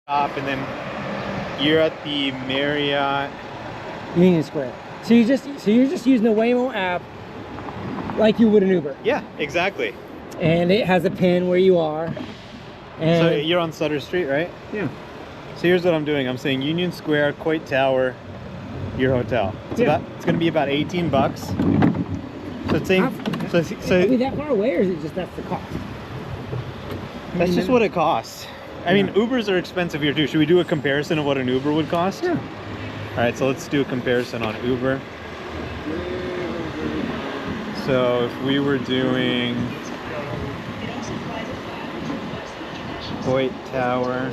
Stop, and then you're at the Marriott Union Square. So you're just using the Waymo app like you would an Uber. Yeah, exactly. And it has a pin where you are. And so you're on Sutter Street, right? Yeah. So here's what I'm doing. I'm saying Union Square, Coit Tower, your hotel. It's going to be about 18 bucks. So it's saying, so are we that far away, or is it just that's the cost? That's just what it costs. I mean, Ubers are expensive here too. Should we do a comparison of what an Uber would cost? Yeah. All right, so let's do a comparison on Uber. So if we were doing Coit Tower.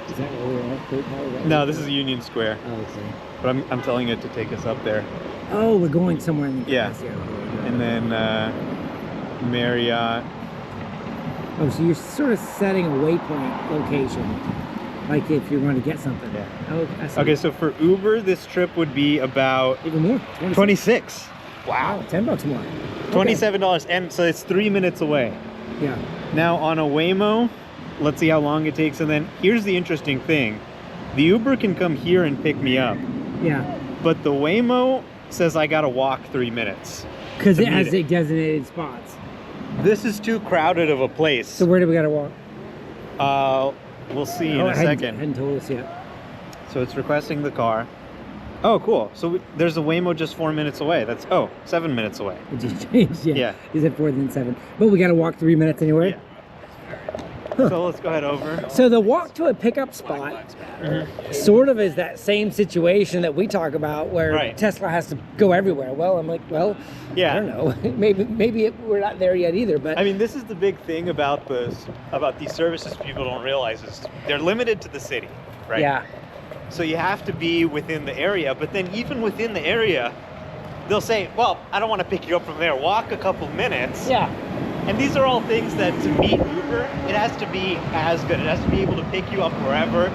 Is that where we're at? Coit Tower? Right? No, this is Union Square. Oh, okay. But I'm telling it to take us up there. Oh, we're going somewhere in the And then Marriott. Oh, so you're sort of setting a waypoint location, like if you're going to get something. Yeah. Oh, okay, so for Uber, this trip would be about even more. 26. Wow, $10 more. $27, and so it's 3 minutes away. Yeah. Now on a Waymo, let's see how long it takes, and then here's the interesting thing: the Uber can come here and pick me up. Yeah. But the Waymo says I gotta walk 3 minutes. Because it has designated spots. This is too crowded of a place. So where do we gotta walk? We'll see in a second. Hadn't told us yet. So it's requesting the car. Oh, cool. So there's a Waymo just 4 minutes away. That's 7 minutes away. It just changed. Yeah. Yeah. Is it 4 then 7? But we gotta walk 3 minutes anyway. Yeah. So let's go ahead over. So the walk to a pickup spot sort of is that same situation that we talk about where Tesla has to go everywhere. Well, I'm like, well, yeah. I don't know. maybe we're not there yet either. But I mean, this is the big thing about these services people don't realize is they're limited to the city, right? Yeah. So you have to be within the area, but then even within the area, they'll say, well, I don't want to pick you up from there. Walk a couple minutes. Yeah. And these are all things that to meet Uber, it has to be as good. It has to be able to pick you up wherever.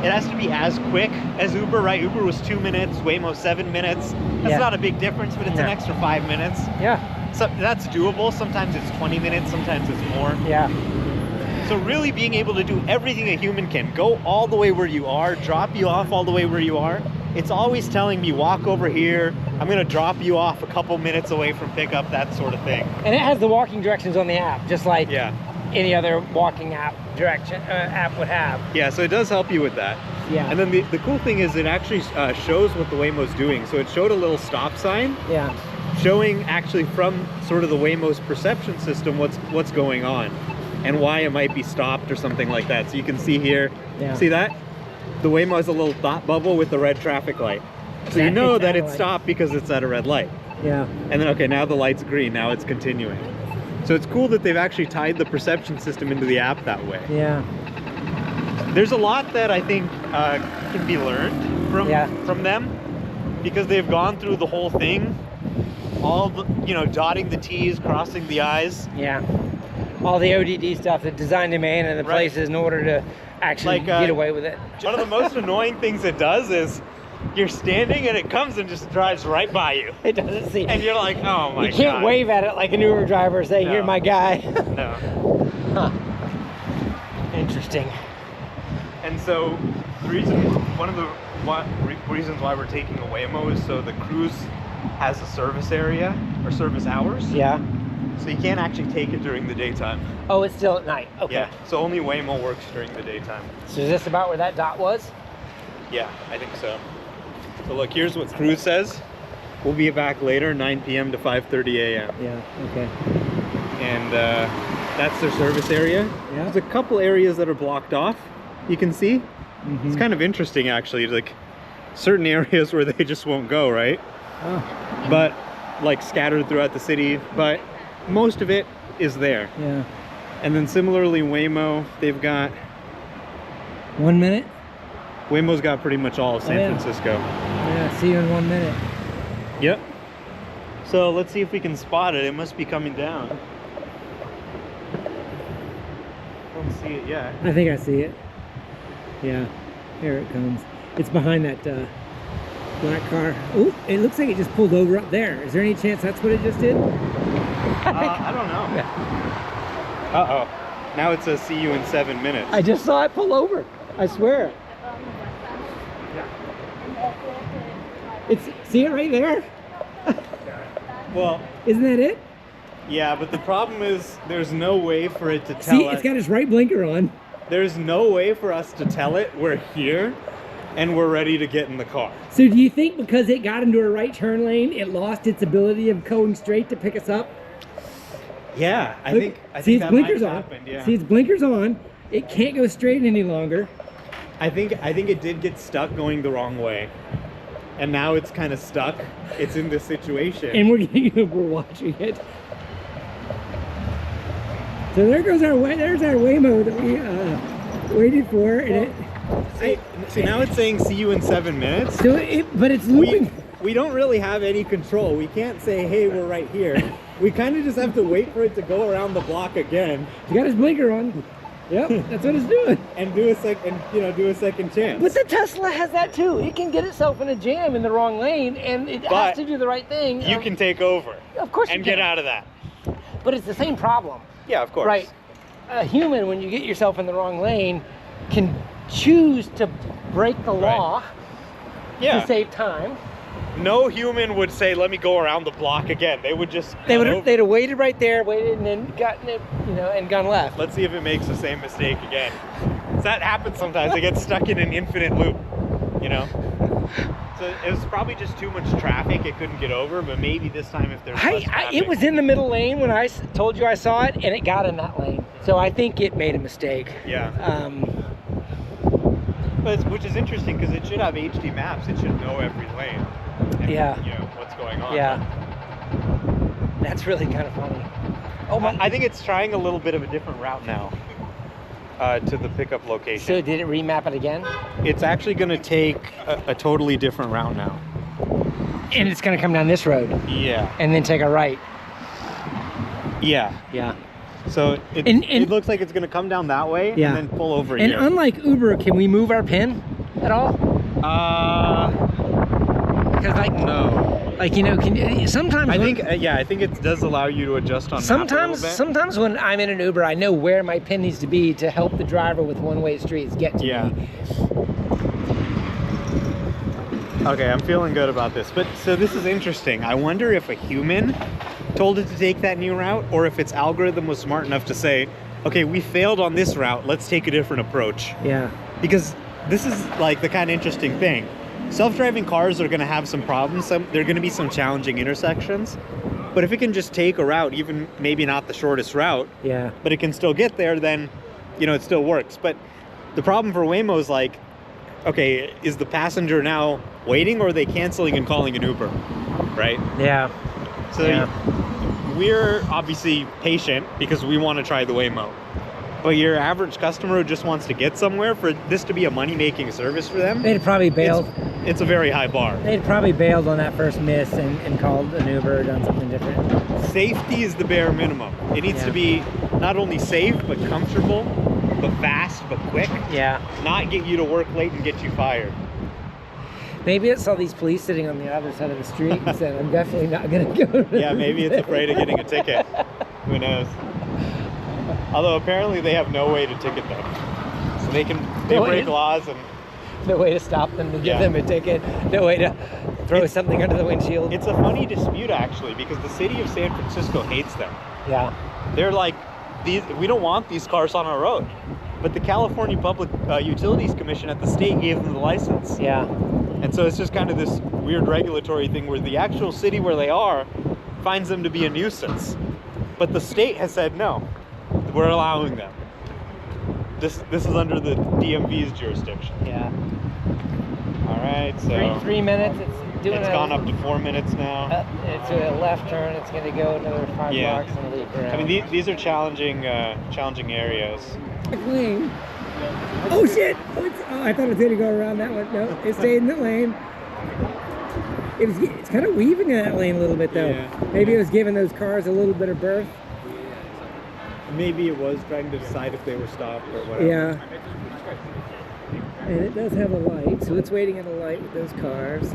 It has to be as quick as Uber, right? Uber was 2 minutes, Waymo 7 minutes. That's not a big difference, but it's an extra 5 minutes. Yeah. So that's doable. Sometimes it's 20 minutes, sometimes it's more. Yeah. So really being able to do everything a human can, go all the way where you are, drop you off all the way where you are. It's always telling me, walk over here. I'm going to drop you off a couple minutes away from pickup, that sort of thing. And it has the walking directions on the app, just like any other walking app app would have. Yeah, so it does help you with that. Yeah. And then the cool thing is it actually shows what the Waymo's doing. So it showed a little stop sign. Yeah. Showing actually from sort of the Waymo's perception system what's going on and why it might be stopped or something like that. So you can see here, see that? The Waymo has a little thought bubble with the red traffic light. So you know that it's stopped because it's at a red light. Yeah. And then, okay, now the light's green, now it's continuing. So it's cool that they've actually tied the perception system into the app that way. Yeah. There's a lot that I think can be learned from them because they've gone through the whole thing, all the, dotting the T's, crossing the I's. Yeah. All the ODD stuff, the design domain and the places in order to actually get away with it. One of the most annoying things it does is you're standing and it comes and just drives right by you. It doesn't see. And you're like, oh my God. You can't wave at it like an Uber driver saying, "You're my guy." No. Huh. Interesting. And so one of the reasons why we're taking a Waymo is so the cruise has a service area or service hours. Yeah. So you can't actually take it during the daytime. Oh, it's still at night. Okay. Yeah. So only Waymo works during the daytime. So is this about where that dot was? Yeah, I think so. So look, here's what Cruise says. We'll be back later, 9 p.m. to 5:30 a.m. Yeah, okay. And that's their service area. Yeah. There's a couple areas that are blocked off, you can see. It's kind of interesting, actually, like certain areas where they just won't go, right? Oh. But like scattered throughout the city, but most of it is there. Yeah. And then similarly, Waymo, they've got 1 minute. Waymo's got pretty much all of San Francisco. Yeah, see you in 1 minute. Yep. So let's see if we can spot it. It must be coming down. Don't see it yet. I think I see it. Yeah, here it comes. It's behind that black car. Oh, it looks like it just pulled over up there. Is there any chance that's what it just did? I don't know. Uh-oh. Now it says see you in 7 minutes. I just saw it pull over. I swear. See it right there? Well, isn't that it? Yeah, but the problem is there's no way for it to tell See, it's got its right blinker on. There's no way for us to tell it we're here and we're ready to get in the car. So do you think because it got into a right turn lane, it lost its ability of going straight to pick us up? Yeah, I think see its that blinkers might on. have happened, yeah. See its blinkers on. It can't go straight any longer. I think it did get stuck going the wrong way. And now it's kind of stuck. It's in this situation. And we're watching it. So there goes there's our Waymo that we waited for, and see, now it's saying see you in 7 minutes. So but it's looping. We don't really have any control. We can't say, hey, we're right here. We kind of just have to wait for it to go around the block again. You got his blinker on. Yep, that's what it's doing. And do a second chance. But the Tesla has that too. It can get itself in a jam in the wrong lane, and it has to do the right thing. You can take over. Of course you and can. Get out of that. But it's the same problem. Yeah, of course. Right. A human, when you get yourself in the wrong lane, can choose to break the law to save time. No human would say, "Let me go around the block again." They would just they'd have waited right there, and then gotten it, and gone left. Let's see if it makes the same mistake again. That happens sometimes. They get stuck in an infinite loop, So it was probably just too much traffic. It couldn't get over, but maybe this time if there's less traffic. It was in the middle lane when I told you I saw it, and it got in that lane. So I think it made a mistake. Yeah. Which is interesting because it should have HD maps. It should know every lane. And, what's going on. Yeah. That's really kind of funny. I think it's trying a little bit of a different route now to the pickup location. So did it remap it again? It's actually going to take a totally different route now. And it's going to come down this road? Yeah. And then take a right? Yeah. Yeah. So it looks like it's going to come down that way and then pull over here. And unlike Uber, can we move our pin at all? Because no. Sometimes I think it does allow you to adjust on map a little bit. Sometimes when I'm in an Uber, I know where my pin needs to be to help the driver with one-way streets get to me. Okay, I'm feeling good about this. But so this is interesting. I wonder if a human told it to take that new route, or if its algorithm was smart enough to say, okay, we failed on this route, let's take a different approach. Yeah. Because this is like the kind of interesting thing. Self-driving cars are going to have some problems. There are going to be some challenging intersections. But if it can just take a route, even maybe not the shortest route, but it can still get there, then, it still works. But the problem for Waymo is like, okay, is the passenger now waiting, or are they canceling and calling an Uber, right? Yeah. So we're obviously patient because we want to try the Waymo. But your average customer who just wants to get somewhere, for this to be a money-making service for them, they'd probably bailed. It's a very high bar. They'd probably bailed on that first miss and called an Uber or done something different. Safety is the bare minimum. It needs to be not only safe, but comfortable, but fast, but quick. Yeah. Not get you to work late and get you fired. Maybe it saw these police sitting on the other side of the street and said, I'm definitely not going to go. Yeah, maybe it's afraid of getting a ticket. Who knows? Although apparently they have no way to ticket them. So they break laws and... No way to stop them, to give them a ticket. No way to throw something under the windshield. It's a funny dispute, actually, because the city of San Francisco hates them. Yeah. They're like, we don't want these cars on our road. But the California Public Utilities Commission at the state gave them the license. Yeah. And so it's just kind of this weird regulatory thing where the actual city where they are finds them to be a nuisance. But the state has said, no, we're allowing them. This is under the DMV's jurisdiction. Yeah. All right, so 3 minutes. It's gone up to 4 minutes now. It's a left turn. It's going to go another 5 blocks and loop around. I mean, these are challenging areas. Lane. Oh shit! I thought it was going to go around that one. No, it stayed in the lane. It's kind of weaving in that lane a little bit though. Yeah. Maybe it was giving those cars a little bit of berth. Maybe it was trying to decide if they were stopped or whatever. Yeah. And it does have a light, so it's waiting at a light with those cars.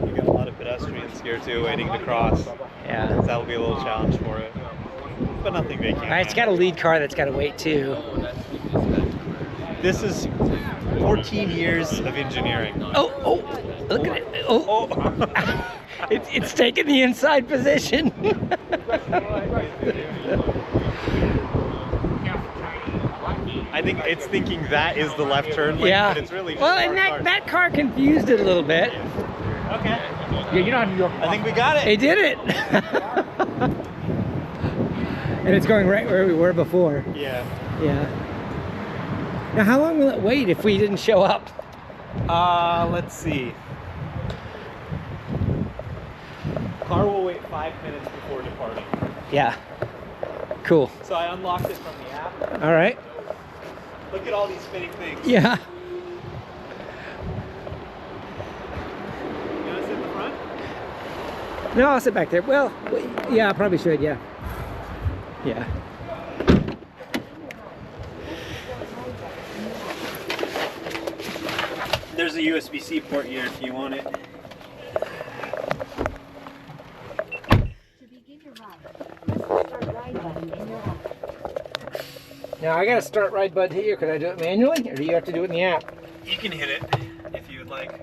You got a lot of pedestrians here too, waiting to cross. Yeah. So that'll be a little challenge for it. but nothing they can't. All right, it's got a lead car that's got to wait too. This is 14 years of engineering. Oh, look at it. Oh. It's taking the inside position. I think it's thinking that is the left turn lane, Yeah. but it's really just Well, and that car confused it a little bit. Okay. Yeah, you know how New York. I think we got They it. did it. And it's going right where we were before. Yeah. Yeah. Now, how long will it wait if we didn't show up? Let's see. Car will wait 5 minutes before departing. Yeah. Cool. So I unlocked it from the app. All right. Look at all these spinning things. Yeah. You want to sit in the front? No, I'll sit back there. Well, yeah, I probably should. Yeah. Yeah. There's a USB-C port here if you want it. To begin your ride, press the start ride button in your app. Now I got to start ride button here. Could I do it manually, or do you have to do it in the app? You can hit it if you would like.